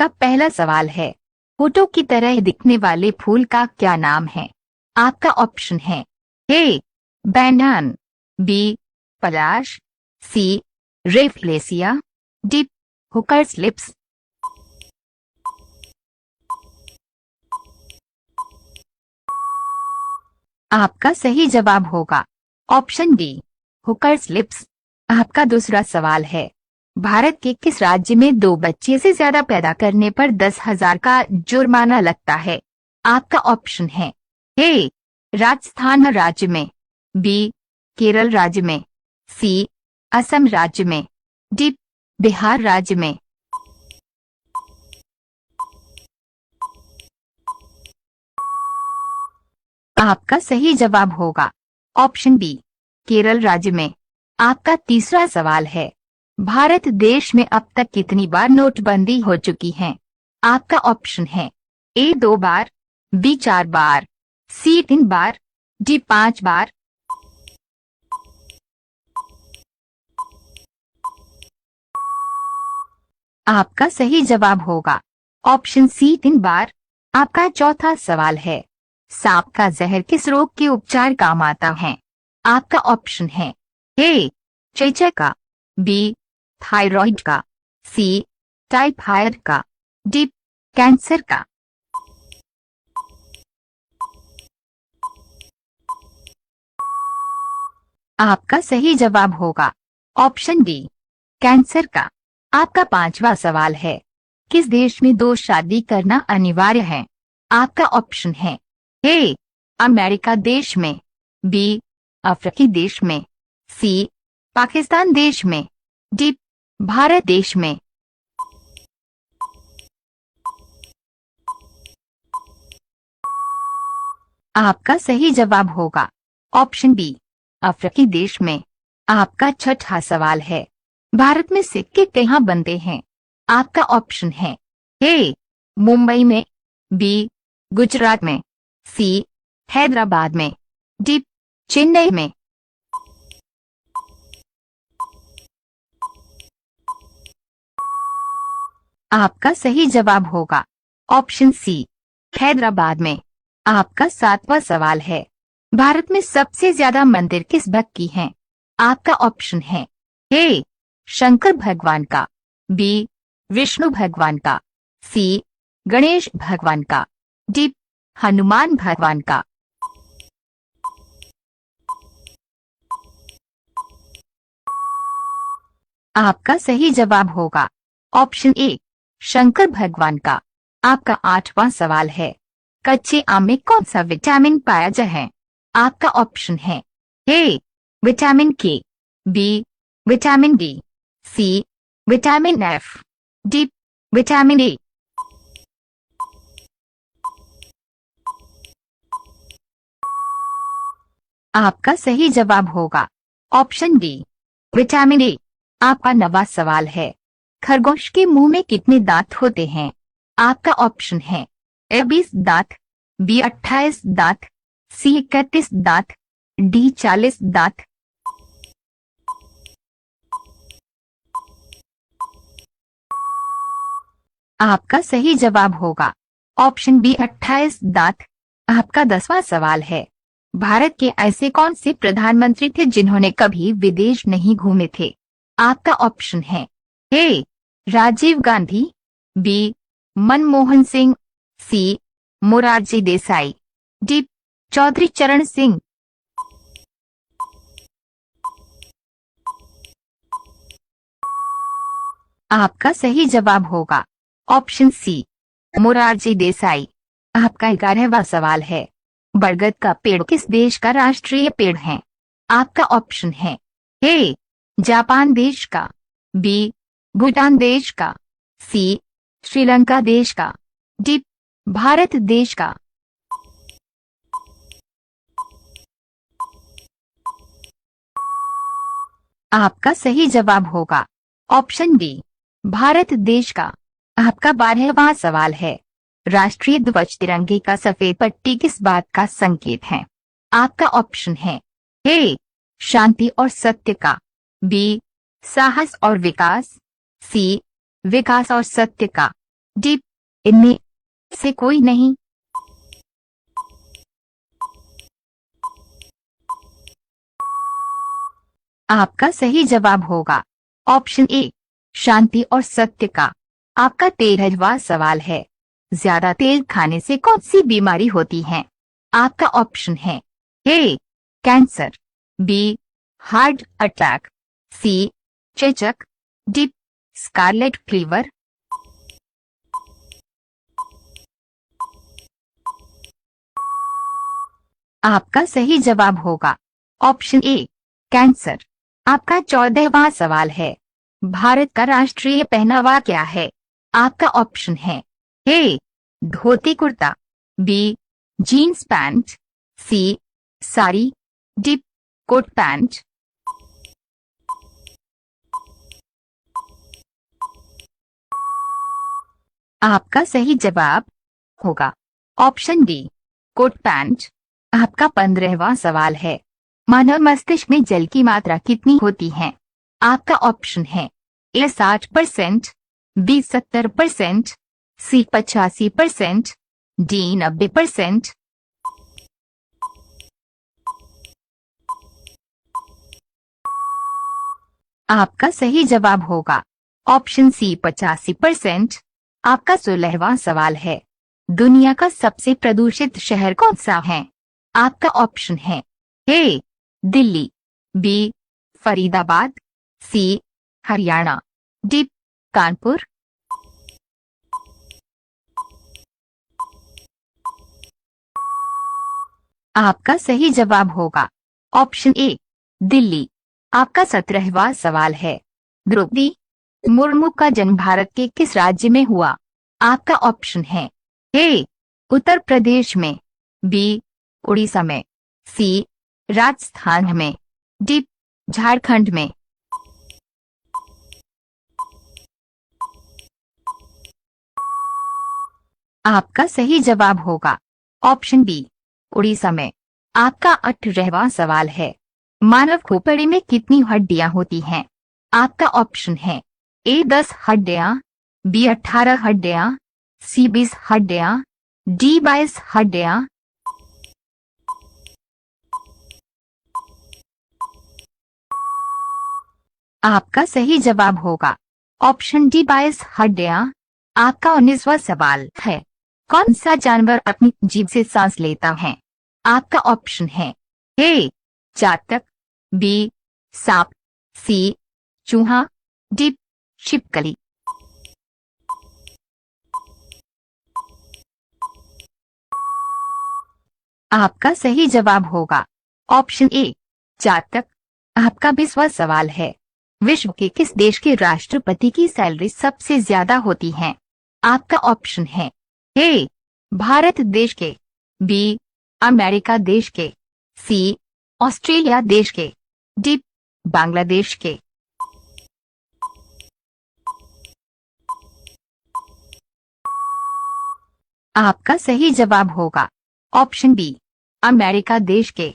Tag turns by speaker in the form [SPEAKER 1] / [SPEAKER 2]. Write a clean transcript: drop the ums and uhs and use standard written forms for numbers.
[SPEAKER 1] आपका पहला सवाल है, फोटो की तरह दिखने वाले फूल का क्या नाम है? आपका ऑप्शन है ए बैंगन, बी पलाश, सी रेफलेसिया, डी हुकर्स लिप्स। आपका सही जवाब होगा ऑप्शन डी हुकर्स लिप्स। आपका दूसरा सवाल है, भारत के किस राज्य में 2 बच्चे से ज्यादा पैदा करने पर 10,000 का जुर्माना लगता है? आपका ऑप्शन है ए राजस्थान राज्य में, बी केरल राज्य में, सी असम राज्य में, डी बिहार राज्य में। आपका सही जवाब होगा ऑप्शन बी केरल राज्य में। आपका तीसरा सवाल है, भारत देश में अब तक कितनी बार नोटबंदी हो चुकी है? आपका ऑप्शन है ए 2 बार, बी 4 बार, सी 3 बार, डी 5 बार। आपका सही जवाब होगा ऑप्शन सी 3 बार। आपका चौथा सवाल है, सांप का जहर किस रोग के उपचार काम आता है? आपका ऑप्शन है ए चेचक का, बी थायराइड का, सी टाइफाइड का, डी कैंसर का। आपका सही जवाब होगा ऑप्शन डी कैंसर का। आपका पांचवा सवाल है, किस देश में 2 शादी करना अनिवार्य है? आपका ऑप्शन है ए अमेरिका देश में, बी अफ्रीकी देश में, सी पाकिस्तान देश में, डी भारत देश में। आपका सही जवाब होगा ऑप्शन बी अफ्रीकी देश में। आपका छठा सवाल है, भारत में सिक्के कहाँ बनते हैं? आपका ऑप्शन है ए मुंबई में, बी गुजरात में, सी हैदराबाद में, डी चेन्नई में। आपका सही जवाब होगा ऑप्शन सी हैदराबाद में। आपका सातवां सवाल है, भारत में सबसे ज्यादा मंदिर किस भक्त की हैं? आपका ऑप्शन है ए शंकर भगवान का, बी विष्णु भगवान का, सी गणेश भगवान का, डी हनुमान भगवान का। आपका सही जवाब होगा ऑप्शन ए शंकर भगवान का। आपका आठवां सवाल है, कच्चे आम में कौन सा विटामिन पाया जाता है? आपका ऑप्शन है A vitamin K, B vitamin D, C vitamin F, D vitamin A. आपका सही जवाब होगा ऑप्शन डी विटामिन ए। आपका नवा सवाल है, खरगोश के मुंह में कितने दांत होते हैं? आपका ऑप्शन है ए 20 दांत, बी 28 दांत, सी 31 दांत, डी 40 दांत। आपका सही जवाब होगा ऑप्शन बी 28 दांत। आपका 10वां सवाल है, भारत के ऐसे कौन से प्रधानमंत्री थे जिन्होंने कभी विदेश नहीं घूमे थे? आपका ऑप्शन है ए राजीव गांधी, बी मनमोहन सिंह, सी मोरारजी देसाई, डी चौधरी चरण सिंह। आपका सही जवाब होगा ऑप्शन सी मोरारजी देसाई। आपका 11वां सवाल है, बरगद का पेड़ किस देश का राष्ट्रीय पेड़ है? आपका ऑप्शन है ए जापान देश का, बी भूटान देश का, सी श्रीलंका देश का, डी भारत देश का। आपका सही जवाब होगा ऑप्शन डी भारत देश का। आपका 12वां सवाल है, राष्ट्रीय ध्वज तिरंगे का सफेद पट्टी किस बात का संकेत है? आपका ऑप्शन है ए शांति और सत्य का, बी साहस और विकास, सी विकास और सत्य का, डी इनमें से कोई नहीं। आपका सही जवाब होगा ऑप्शन ए, शांति और सत्य का। आपका 13वां सवाल है, ज्यादा तेल खाने से कौन सी बीमारी होती है? आपका ऑप्शन है ए, कैंसर, बी, हार्ट अटैक, सी, चेचक, डी, स्कारलेट फीवर। आपका सही जवाब होगा ऑप्शन ए, कैंसर। आपका 14वां सवाल है, भारत का राष्ट्रीय पहनावा क्या है? आपका ऑप्शन है ए, dhoti kurta, B, jeans pant, सी, साड़ी, डी, कोट पैंट। आपका सही जवाब होगा ऑप्शन डी, कोट पैंट। आपका 15वां सवाल है, मानव मस्तिष्क में जल की मात्रा कितनी होती है? आपका ऑप्शन है ए, 60%, बी, 70%, सी, 85%, डी, 90%। आपका सही जवाब होगा ऑप्शन सी, 85%। आपका 16वां सवाल है, दुनिया का सबसे प्रदूषित शहर कौन सा है? आपका ऑप्शन है ए, दिल्ली, बी, फरीदाबाद, सी, हरियाणा, डी, कानपुर। आपका सही जवाब होगा ऑप्शन ए, दिल्ली। आपका 17वां सवाल है, द्रौपदी मुर्मू का जन्म भारत के किस राज्य में हुआ? आपका ऑप्शन है ए, उत्तर प्रदेश में, बी, उड़ीसा में, सी, राजस्थान में, डी, झारखंड में। आपका सही जवाब होगा ऑप्शन बी, उड़ीसा में। आपका 18वां सवाल है, मानव खोपड़ी में कितनी हड्डियां होती हैं? आपका ऑप्शन है ए, 10 हड्डियां, बी, 18 हड्डियां, सी, 20 हड्डियां, डी, 22 हड्डियां। आपका सही जवाब होगा ऑप्शन डी, 22 हड्डियां। आपका 19वां सवाल है, कौन सा जानवर अपनी जीभ से सांस लेता है? आपका ऑप्शन है ए, चातक, बी, सांप, सी, चूहा, डी, छिपकली। आपका सही जवाब होगा ऑप्शन ए, चातक। आपका 20वां सवाल है, विश्व के किस देश के राष्ट्रपति की सैलरी सबसे ज्यादा होती है? आपका ऑप्शन है ए, भारत देश के, बी, अमेरिका देश के, सी, ऑस्ट्रेलिया देश के, डी, बांग्लादेश के। आपका सही जवाब होगा ऑप्शन बी, अमेरिका देश के।